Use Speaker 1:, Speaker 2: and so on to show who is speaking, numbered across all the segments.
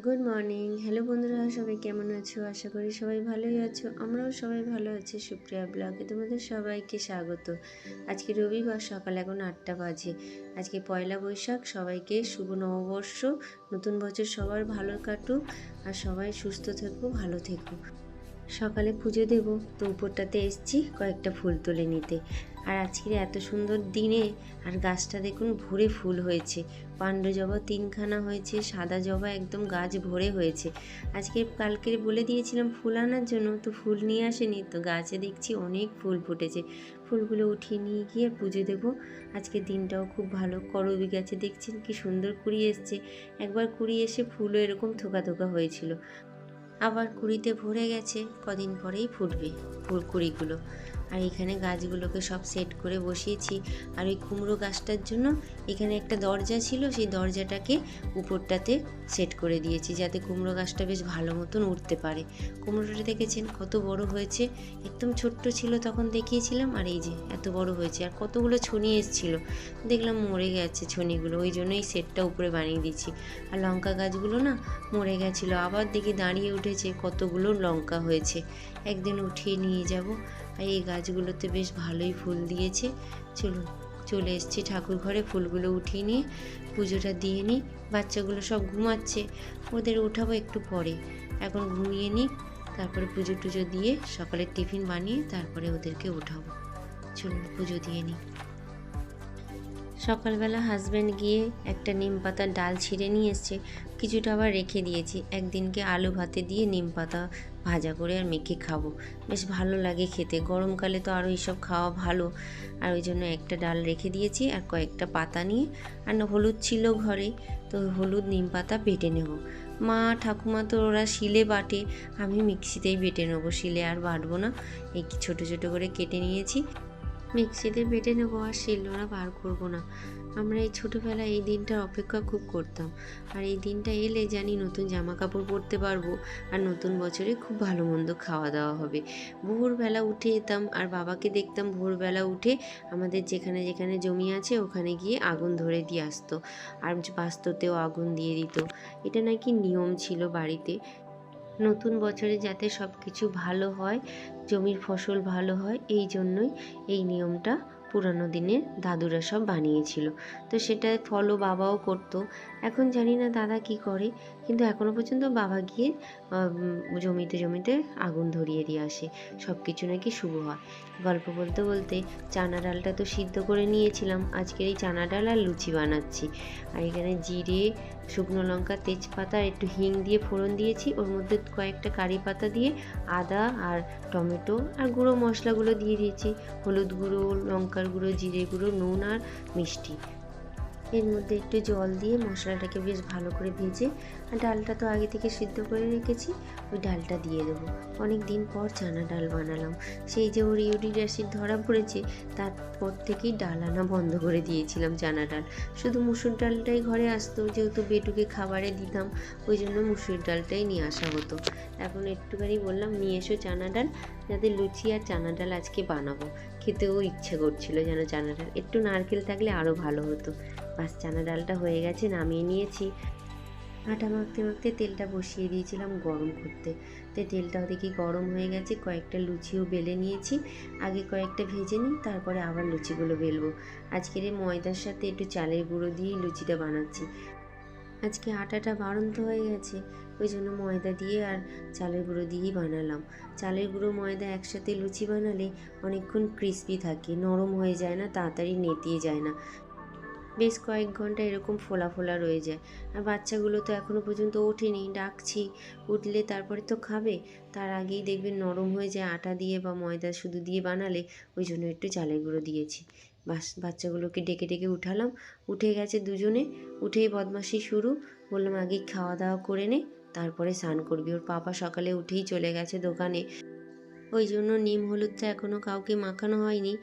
Speaker 1: Good morning. Hello বন্ধুরা, সবাই কেমন আছো? আশা করি সবাই ভালোই আছো। আমরাও সবাই ভালো আছি। সুপ্রিয়া ব্লগে তোমাদের সবাইকে স্বাগত। আজকে রবিবার, সকাল এখন 8টা বাজে। আজকে পয়লা বৈশাখ। সবাইকে শুভ নববর্ষ, নতুন বছর সবার ভালো কাটুক আর সবাই সুস্থ থেকো, ভালো থেকো। সকালে পুজো দেব, তো উপরটাতে এসছি কয়েকটা ফুল তুলে নিতে। আর আজকের এত সুন্দর দিনে আর গাছটা দেখুন ভরে ফুল হয়েছে। পাণ্ডু জবা 3খানা হয়েছে, সাদা জবা একদম গাছ ভরে হয়েছে। কালকে বলে দিয়েছিলাম ফুল আনার জন্য, তো ফুল নিয়ে আসেনি, তো গাছে দেখছি অনেক ফুল ফুটেছে। ফুলগুলো উঠিয়ে নিয়ে গিয়ে পুজো দেব। আজকের দিনটাও খুব ভালো। করবী গাছে দেখছেন কি সুন্দর কুড়ি এসছে। একবার কুড়ি এসে ফুলও এরকম থোকা থোকা হয়েছিল, আবার কুড়িতে ভরে গেছে, কদিন পরেই ফুটবে কুড়িগুলো। আর এখানে গাছগুলোকে সব সেট করে বসিয়েছি। আর ওই কুমড়ো গাছটার জন্য এখানে একটা দরজা ছিল, সেই দরজাটাকে উপরটাতে সেট করে দিয়েছি যাতে কুমড়ো গাছটা বেশ ভালো মতন উঠতে পারে। কুমড়োটা দেখেছেন কত বড় হয়েছে। একদম ছোট্ট ছিল তখন দেখিয়েছিলাম, আর এই যে এত বড় হয়েছে। আর কতগুলো ছনি এসেছিল, দেখলাম মরে গেছে ছনিগুলো, ওই জন্যই সেটটা উপরে বানিয়ে দিচ্ছি। আর লঙ্কা গাছগুলো না মরে গেছিলো, আবার দেখি দাঁড়িয়ে উঠেছে, কতগুলো লঙ্কা হয়েছে। একদিন উঠিয়ে নিয়ে যাব। আর এই গাছগুলোতে বেশ ভালোই ফুল দিয়েছে। চলুন, চলে এসেছি ঠাকুর ঘরে, ফুলগুলো উঠিয়ে নিয়ে পুজোটা দিয়ে নিই। বাচ্চাগুলো সব ঘুমাচ্ছে, ওদের উঠাবো একটু পরে। এখন ঘুমিয়ে নিই, তারপরে পুজো টুজো দিয়ে সকালের টিফিন বানিয়ে তারপরে ওদেরকে উঠাবো। চলুন পুজো দিয়ে নিই। সকালবেলা হাজব্যান্ড গিয়ে একটা নিম পাতার ডাল ছিঁড়ে নিয়ে এসছে, কিছুটা আবার রেখে দিয়েছি। একদিনকে আলু ভাতে দিয়ে নিম পাতা ভাজা করে আর মেখে খাবো, বেশ ভালো লাগে খেতে। গরমকালে তো আরও এইসব খাওয়া ভালো। আর ওই জন্য একটা ডাল রেখে দিয়েছি আর কয়েকটা পাতা নিয়ে, আর হলুদ ছিল ঘরে, তো হলুদ নিম পাতা বেটে নেব। মা ঠাকুমা তো ওরা শিলে বাটে, আমি মিক্সিতেই বেটে নেবো, শিলে আর বাটবো না। এই ছোটো ছোটো করে কেটে নিয়েছি, মিক্সিতে বেটে নেবো, আর শিলনোড়া বার করবো না। আমরা এই ছোটোবেলায় এই দিনটার অপেক্ষা খুব করতাম। আর এই দিনটা এলে জানি নতুন জামা কাপড় পরতে পারবো, আর নতুন বছরে খুব ভালো মন্দ খাওয়া দাওয়া হবে। ভোরবেলা উঠে যেতাম আর বাবাকে দেখতাম ভোরবেলা উঠে আমাদের যেখানে যেখানে জমি আছে ওখানে গিয়ে আগুন ধরে দিয়ে আসতো, আর বাস্ততেও আগুন দিয়ে দিত। এটা নাকি নিয়ম ছিল বাড়িতে, নতুন বছরে যাতে সব কিছু ভালো হয়, জমির ফসল ভালো হয়, এই জন্যই এই নিয়মটা পুরানো দিনের দাদুরা সব বানিয়েছিল। তো সেটা ফলো বাবাও করতো। এখন জানি না দাদা কি করে, কিন্তু এখনও পর্যন্ত বাবা গিয়ে জমিতে জমিতে আগুন ধরিয়ে দিয়ে আসে, সব কিছু নাকি শুভ হয়। গল্প বলতে বলতে চানা ডালটা তো সিদ্ধ করে নিয়েছিলাম, আজকের এই চানা ডাল আর লুচি বানাচ্ছি। আর এখানে জিরে, শুকনো লঙ্কা, তেজপাতা, একটু হিং দিয়ে ফোড়ন দিয়েছি, ওর মধ্যে কয়েকটা কারি পাতা দিয়ে আদা আর টমেটো আর গুঁড়ো মশলাগুলো দিয়ে দিয়েছি, হলুদ গুঁড়ো, লঙ্কার গুঁড়ো, জিরে গুঁড়ো, নুন আর মিষ্টি। এর মধ্যে একটু জল দিয়ে মশলাটাকে বেশ ভালো করে ভেজে, আর ডালটা তো আগে থেকে সিদ্ধ করে রেখেছি, ওই ডালটা দিয়ে দেবো। অনেক দিন পর চানা ডাল বানালাম। সেই যে ওর ইউরিক অ্যাসিড ধরা পড়েছে, তারপর থেকেই ডাল আনা বন্ধ করে দিয়েছিলাম চানা ডাল। শুধু মুসুর ডালটাই ঘরে আসতো, যেহেতু বেটুকে খাবারে দিতাম, ওই জন্য মুসুর ডালটাই নিয়ে আসা হতো। এখন একটুখানি বললাম নিয়ে এসো চানা ডাল, যাতে লুচি আর চানা ডাল আজকে বানাবো। খেতেও ইচ্ছে করছিল যেন চানা ডাল, একটু নারকেল থাকলে আরও ভালো হতো। বাস, চানা ডালটা হয়ে গেছে, নামিয়ে নিয়েছি। আটা মাখতে মাখতে তেলটা বসিয়ে দিয়েছিলাম গরম করতে, তো তেলটাও দেখি গরম হয়ে গেছে। কয়েকটা লুচিও বেলে নিয়েছি, আগে কয়েকটা ভেজে নিই, তারপরে আবার লুচিগুলো বেলবো। আজকের এই ময়দার সাথে একটু চালের গুঁড়ো দিয়েই লুচিটা বানাচ্ছি। আজকে আটাটা বাড়ন্ত হয়ে গেছে, ওই জন্য ময়দা দিয়ে আর চালের গুঁড়ো দিয়েই বানালাম। চালের গুঁড়ো ময়দা একসাথে লুচি বানালে অনেকক্ষণ ক্রিস্পি থাকে, নরম হয়ে যায় না, তাড়াতাড়ি নেতিয়ে যায় না, বেশ কয়েক ঘন্টা এরকম ফোলা ফোলা রয়ে যায়। আর বাচ্চাগুলো তো এখনও পর্যন্ত ওঠেনি, ডাকছি, উঠলে তারপরে তো খাবে, তার আগেই দেখবেন নরম হয়ে যায় আটা দিয়ে বা ময়দা শুধু দিয়ে বানালে। ওই জন্য একটু চালের গুঁড়ো দিয়েছি। বাচ্চাগুলোকে ডেকে ডেকে উঠালাম, উঠে গেছে দুজনে। উঠেই বদমাশি শুরু, বললাম আগে খাওয়া দাওয়া করে নে, তারপরে স্নান করবি। ওর পাপা সকালে উঠেই চলে গেছে দোকানে, ওই জন্য নিম হলুদটা এখনও কাউকে মাখানো হয়নি।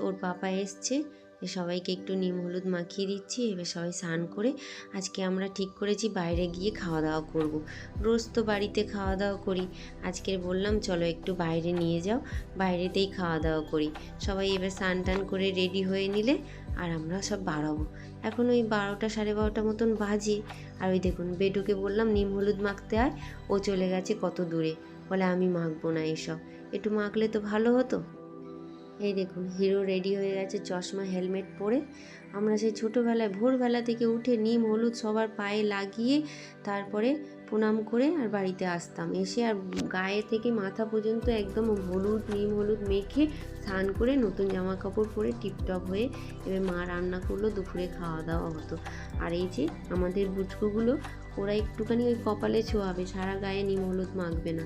Speaker 1: ওর পাপা এসছে, সবাইকে একটু নিম হলুদ মাখিয়ে দিচ্ছি। এবার সবাই স্নান করে আজকে আমরা ঠিক করেছি বাইরে গিয়ে খাওয়া দাওয়া করব। রোজ তো বাড়িতে খাওয়া দাওয়া করি, আজকের বললাম চলো একটু বাইরে নিয়ে যাও, বাইরেতেই খাওয়া দাওয়া করি। সবাই এবার স্নান টান করে রেডি হয়ে নিলে আর আমরা সব বাড়াবো। এখন ওই 12টা 12:30 মতন বাজে। আর ওই দেখুন বেডুকে বললাম নিম হলুদ মাখতে আয়, ও চলে গেছে কত দূরে, বলে আমি মাখবো না এসব, একটু মাখলে তো ভালো হতো। এই দেখুন হিরো রেডি হয়ে গেছে চশমা হেলমেট পরে। আমরা সেই ছোটোবেলায় ভোরবেলা থেকে উঠে নিম হলুদ সবার পায়ে লাগিয়ে তারপরে প্রণাম করে আর বাড়িতে আসতাম, এসে আর গায়ে থেকে মাথা পর্যন্ত একদম হলুদ নিম হলুদ মেখে স্নান করে নতুন জামা কাপড় পরে টিপটপ হয়ে এবার মা রান্না করলো, দুপুরে খাওয়া দাওয়া হতো। আর এই যে আমাদের বুচকুগুলো, ওরা একটুখানি ওই কপালে ছোঁয়াবে, সারা গায়ে নিম হলুদ মাখবে না।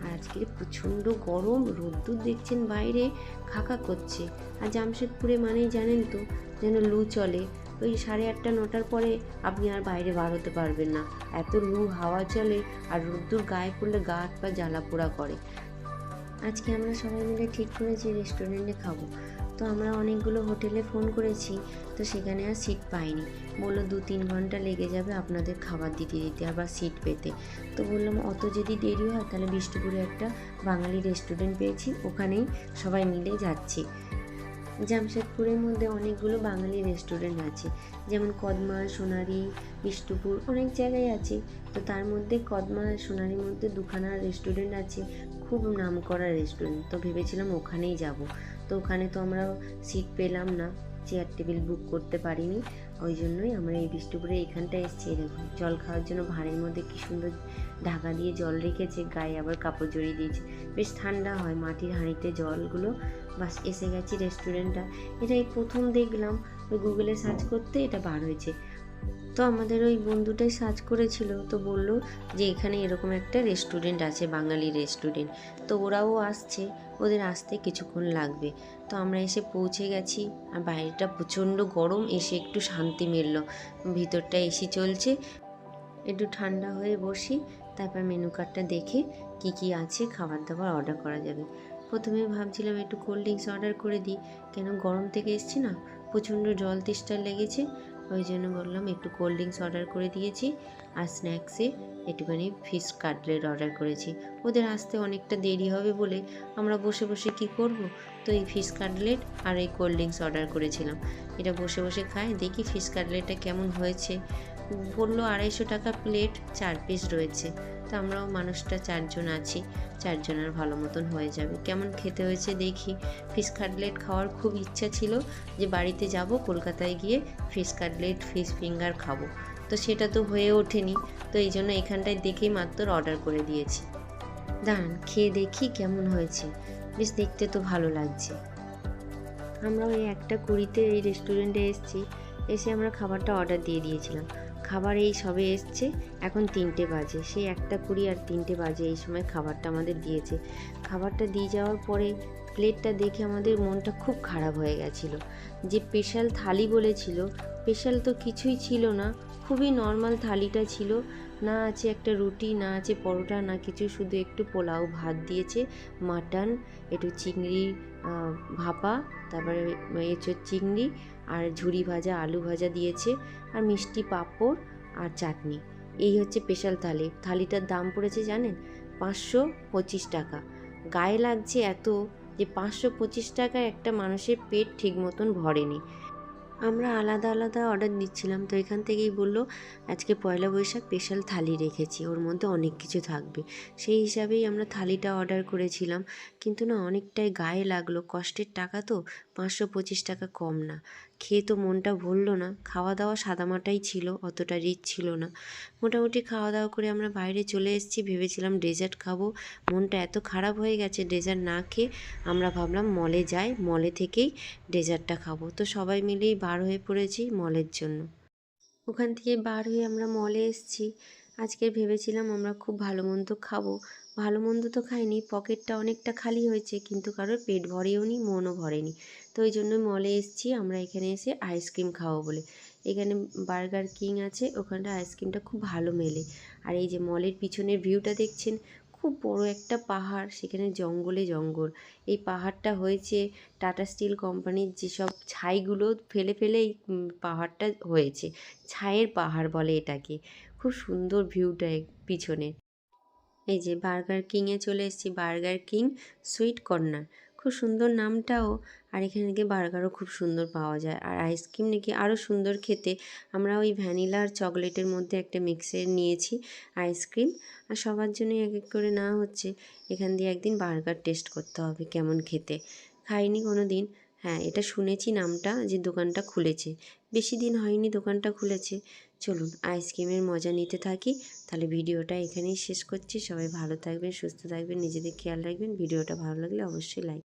Speaker 1: আর আজকে প্রচণ্ড গরম, রোদ্দুর দেখছেন বাইরে খাকা করছে। আর জামশেদপুরে মানেই জানেন তো যেন লু চলে, ওই 8:30 9টার পরে আপনি আর বাইরে বার হতে পারবেন না, এত লু হাওয়া চলে আর রোদ্দুর গায়ে পড়লে গা হাত পা জ্বালা পোড়া করে। আজকে আমরা সবাই মিলে ঠিক করেছি রেস্টুরেন্টে খাবো। তো আমরা অনেকগুলো হোটেলে ফোন করেছি, তো সেখানে আর সিট পাইনি। বললো 2-3 ঘন্টা লেগে যাবে আপনাদের খাবার দিতে দিতে আবার সিট পেতে। তো বললাম অত যদি দেরি হয় তাহলে বিষ্ণুপুরে একটা বাঙালি রেস্টুরেন্ট পেয়েছি, ওখানেই সবাই মিলে যাচ্ছি। জামশেদপুরের মধ্যে অনেকগুলো বাঙালি রেস্টুরেন্ট আছে, যেমন কদমা, সোনারি, বিষ্ণুপুর, অনেক জায়গায় আছে। তো তার মধ্যে কদমা সোনারির মধ্যে দুখানা রেস্টুরেন্ট আছে, খুব নাম করা রেস্টুরেন্ট। তো ভেবেছিলাম ওখানেই যাব। তো ওখানে তো আমরা সিট পেলাম না, চেয়ার টেবিল বুক করতে পারিনি, ওই জন্যই আমরা এই বিষ্ণুপুরে এখানটায় এসেছি। দেখুন জল খাওয়ার জন্য ভাঁড়ের মধ্যে কি সুন্দর ঢাকা দিয়ে জল রেখেছে, গায়ে আবার কাপড় জড়িয়ে দিয়েছে, বেশ ঠান্ডা হয় মাটির হাঁড়িতে জলগুলো। বাস এসে গেছি রেস্টুরেন্টটা। এটা এই প্রথম দেখলাম, ওই গুগলে সার্চ করতে এটা বার হয়েছে। তো আমাদের ওই বন্ধুটাই সার্চ করেছিল, তো বলল যে এখানে এরকম একটা রেস্টুরেন্ট আছে, বাঙালি রেস্টুরেন্ট। তো ওরাও আসছে, ওদের আসতে কিছুক্ষণ লাগবে। তো আমরা এসে পৌঁছে গেছি। আর বাইরেটা প্রচণ্ড গরম, এসে একটু শান্তি মিলল, ভিতরটা এসি চলছে, একটু ঠান্ডা হয়ে বসি, তারপর মেনু কার্ডটা দেখে কি কি আছে খাবার দাবার অর্ডার করা যাবে। প্রথমে ভাবছিলাম একটু কোল্ড ড্রিঙ্কস অর্ডার করে দিই, কেন গরম থেকে এসছি না, প্রচণ্ড জল তেষ্টা লেগেছে, ওই জন্য বললাম একটু কোল্ড ড্রিঙ্কস অর্ডার করে দিয়েছি। আর স্ন্যাক্সে একটুখানি ফিশ কাটলেট অর্ডার করেছি। ওদের আসতে অনেকটা দেরি হবে বলে আমরা বসে বসে কি করব, তো এই ফিশ কাটলেট আর এই কোল্ড ড্রিঙ্কস অর্ডার করেছিলাম। এটা বসে বসে খাই, দেখি ফিশ কাটলেটটা কেমন হয়েছে। বললো 250 টাকা প্লেট, 4 পিস রয়েছে। তো আমরাও মানুষটা 4 জন আছি, 4 জনের ভালো মতন হয়ে যাবে। কেমন খেতে হয়েছে দেখি। ফিশ কাটলেট খাওয়ার খুব ইচ্ছা ছিল যে বাড়িতে যাব, কলকাতায় গিয়ে ফিশ কাটলেট ফিশ ফিঙ্গার খাবো, তো সেটা তো হয়ে ওঠেনি। তো এই জন্য এখানটায় দেখেই মাত্র অর্ডার করে দিয়েছি। দাঁড়ান খেয়ে দেখি কেমন হয়েছে, বেশ দেখতে তো ভালো লাগছে। আমরা ওই 1:20 এই রেস্টুরেন্টে এসেছি, এসে আমরা খাবারটা অর্ডার দিয়ে দিয়েছিলাম। খাবার এই সবে এসছে, এখন 3টে বাজে, সেই 1:20 আর 3টে বাজে এই সময় খাবারটা আমাদের দিয়েছে। খাবারটা দিয়ে যাওয়ার পরে প্লেটটা দেখে আমাদের মনটা খুব খারাপ হয়ে গেছিলো। যে স্পেশাল থালি বলেছিল, স্পেশাল তো কিছুই ছিল না, খুবই নর্মাল থালিটা ছিল। না আছে একটা রুটি, না আছে পরোটা, না কিছু, শুধু একটু পোলাও ভাত দিয়েছে, মাটন, একটু চিংড়ি ভাপা, তারপরে এঁচোড় চিংড়ি আর ঝুরি ভাজা, আলু ভাজা দিয়েছে, আর মিষ্টি পাঁপড় আর চাটনি। এই হচ্ছে স্পেশাল থালি। থালিটার দাম পড়েছে জানেন 525 টাকা। গায়ে লাগছে এত যে 525 টাকায় একটা মানুষের পেট ঠিক মতন ভরেনি। আমরা আলাদা আলাদা অর্ডার দিচ্ছিলাম, তো এখান থেকেই বললো আজকে পয়লা বৈশাখ স্পেশাল থালি রেখেছি, ওর মধ্যে অনেক কিছু থাকবে। সেই হিসাবেই আমরা থালিটা অর্ডার করেছিলাম, কিন্তু না অনেকটাই গায়ে লাগলো, কষ্টের টাকা তো, 525 টাকা কম না। খেয়ে তো মনটা ভরলো না, খাওয়া দাওয়া সাদামাটাই ছিল, অতটা রিচ ছিল না। মোটামুটি খাওয়া দাওয়া করে আমরা বাইরে চলে এসেছি, ভেবেছিলাম ডেজার্ট খাবো, মনটা এত খারাপ হয়ে গেছে ডেজার্ট না খেয়ে। আমরা ভাবলাম মলে যাই, মলে থেকেই ডেজার্টটা খাবো। তো সবাই মিলেই বার হয়ে পড়েছি মলের জন্য। ওখান থেকে বার হয়ে আমরা মলে এসেছি। আজকে ভেবেছিলাম আমরা খুব ভালো মন্দ খাবো, ভালো মন্দ তো খাইনি, পকেটটা অনেকটা খালি হয়েছে, কিন্তু কারোর পেট ভরেও নি, মনও ভরেনি। তো ওই জন্য মলে এসেছি আমরা, এখানে এসে আইসক্রিম খাবো বলে। এখানে বার্গার কিং আছে, ওখানটা আইসক্রিমটা খুব ভালো মেলে। আর এই যে মলের পিছনের ভিউটা দেখছেন, খুব বড় একটা পাহাড়, সেখানে জঙ্গলে জঙ্গল। এই পাহাড়টা হয়েছে টাটা স্টিল কোম্পানির যেসব ছাইগুলো ফেলে ফেলে এই পাহাড়টা হয়েছে। ছাইয়ের পাহাড় বলে এটাকে। খুব সুন্দর ভিউটা পিছনে। এই যে বার্গার কিংয়ে চলে এসেছি, বার্গার কিং সুইট কর্নার। খুব সুন্দর নামটাও। আর এখানে নাকি বার্গারও খুব সুন্দর পাওয়া যায়, আর আইসক্রিম নাকি আরও সুন্দর খেতে। আমরা ওই ভ্যানিলা আর চকলেটের মধ্যে একটা মিক্সের নিয়েছি আইসক্রিম। আর সবার জন্যই এক এক করে নেওয়া হচ্ছে। এখান দিয়ে একদিন বার্গার টেস্ট করতে হবে কেমন খেতে, খাইনি কোনো দিন। হ্যাঁ, এটা শুনেছি নামটা, যে দোকানটা খুলেছে, বেশি দিন হয়নি দোকানটা খুলেছে। চলুন আইসক্রিমের মজা নিতে থাকি। তাহলে ভিডিওটা এখানেই শেষ করছি। সবাই ভালো থাকবেন, সুস্থ থাকবেন, নিজেদের খেয়াল রাখবেন। ভিডিওটা ভালো লাগলে অবশ্যই লাইক